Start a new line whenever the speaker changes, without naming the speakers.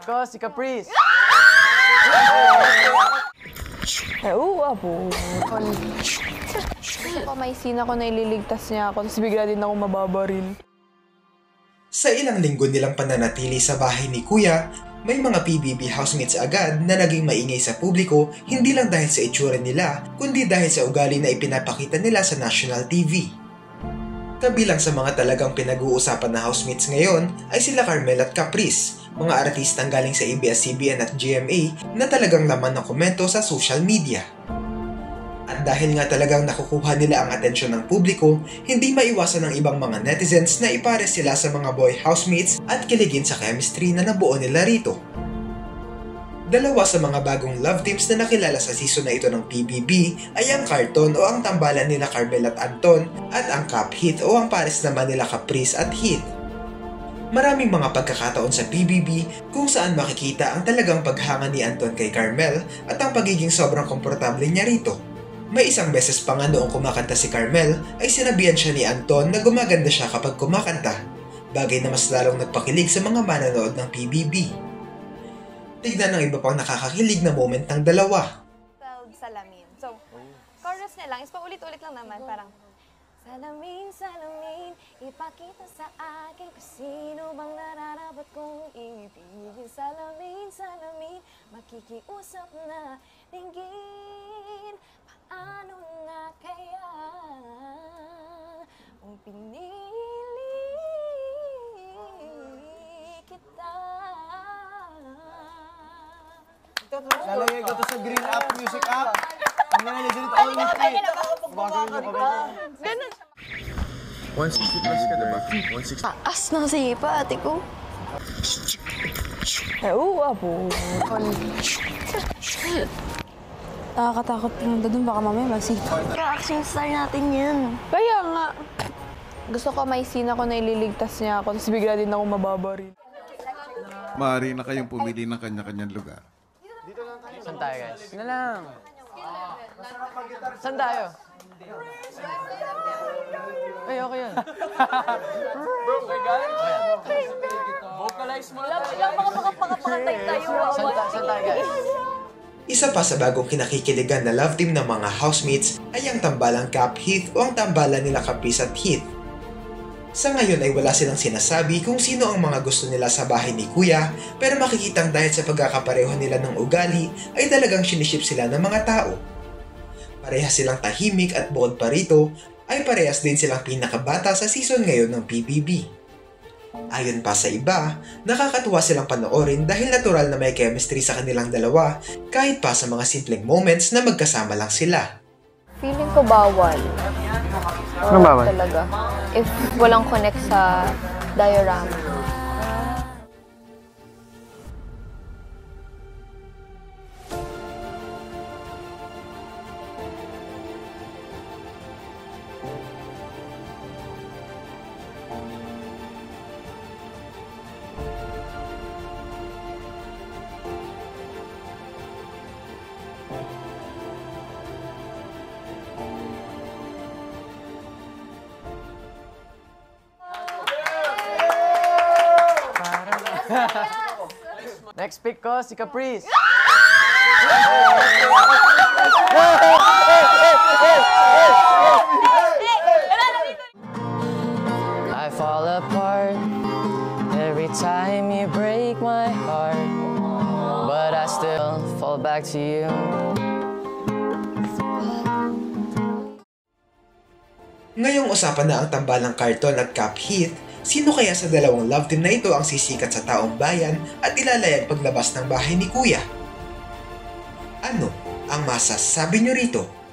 pick ko, si Caprice.
Po. May scene ako na ililigtas niya ako, tapos bigla din ako mababaril.
Sa ilang linggo nilang pananatili sa bahay ni Kuya, may mga PBB housemates agad na naging maingay sa publiko hindi lang dahil sa itsura nila, kundi dahil sa ugali na ipinapakita nila sa national TV. Kabilang sa mga talagang pinag-uusapan na housemates ngayon ay sila Carmel at Caprice, mga artistang galing sa ABS-CBN at GMA na talagang laman ng komento sa social media. At dahil nga talagang nakukuha nila ang atensyon ng publiko, hindi maiwasan ng ibang mga netizens na ipare sila sa mga boy housemates at kiligin sa chemistry na nabuo nila rito. Dalawa sa mga bagong love teams na nakilala sa season na ito ng PBB ay ang Carton o ang tambalan nila Carmel at Anton at ang Cap Heath o ang pares naman nila Caprice at Heath. Maraming mga pagkakataon sa PBB kung saan makikita ang talagang paghanga ni Anton kay Carmel at ang pagiging sobrang komportable niya rito. May isang beses pa nga noong kumakanta si Carmel ay sinabihan siya ni Anton na gumaganda siya kapag kumakanta, bagay na mas lalong nagpakilig sa mga manonood ng PBB. Tignan ang iba pang nakakakilig na moment ng dalawa.
Salamin. So, chorus na lang, is paulit-ulit lang naman, parang salamin, salamin, ipakita sa akin kung sino bang nararapat kong ibigin. Salamin, salamin, makikiusap na dinggin. Paano na kaya kung pinili kita?
Lalagay ko to sa Green App, Music App. Ang nalagay dito all in free.
Ganun.
160 plus ka diba? 160.
Taas na kasi pa, ate ko. Po. Nakakatakot pinunda dun, baka mamaya masita. Action star natin yan. Kaya nga. Gusto ko may scene ako na ililigtas niya ako, tapos bigla din ako mababaril.
Maaari na kayong pumili ng kanya-kanyang lugar.
Saan tayo, guys? Na lang. Saan tayo? Ay, okay yun. Bro, okay guys? Vocalize mo lang.
Yung mga pakapakatay tayo.
Saan tayo, guys?
Isa pa sa bagong kinakikiligan na love team ng mga housemates ay ang tambalang Cap Heath o ang tambalan nila Caprice at Heath. Sa ngayon ay wala silang sinasabi kung sino ang mga gusto nila sa bahay ni Kuya, pero makikitang dahil sa pagkakapareho nila ng ugali ay talagang siniship sila ng mga tao. Parehas silang tahimik at bukod pa rito ay parehas din silang pinakabata sa season ngayon ng PBB. Ayon pa sa iba, nakakatuwa silang panoorin dahil natural na may chemistry sa kanilang dalawa kahit pa sa mga simpleng moments na magkasama lang sila.
Feeling ko bawal.
Anong bawal?
Talaga. If walang connect sa diorama.
Next pick ko, si Caprice. I fall apart every time you break my heart, but I still fall back to you.
Ngayong usapan na ang tambalang Carton at Cap Heath, sino kaya sa dalawang love team na ito ang sisikat sa taong bayan at ilalayag paglabas ng bahay ni Kuya? Ano ang masasabi nyo rito?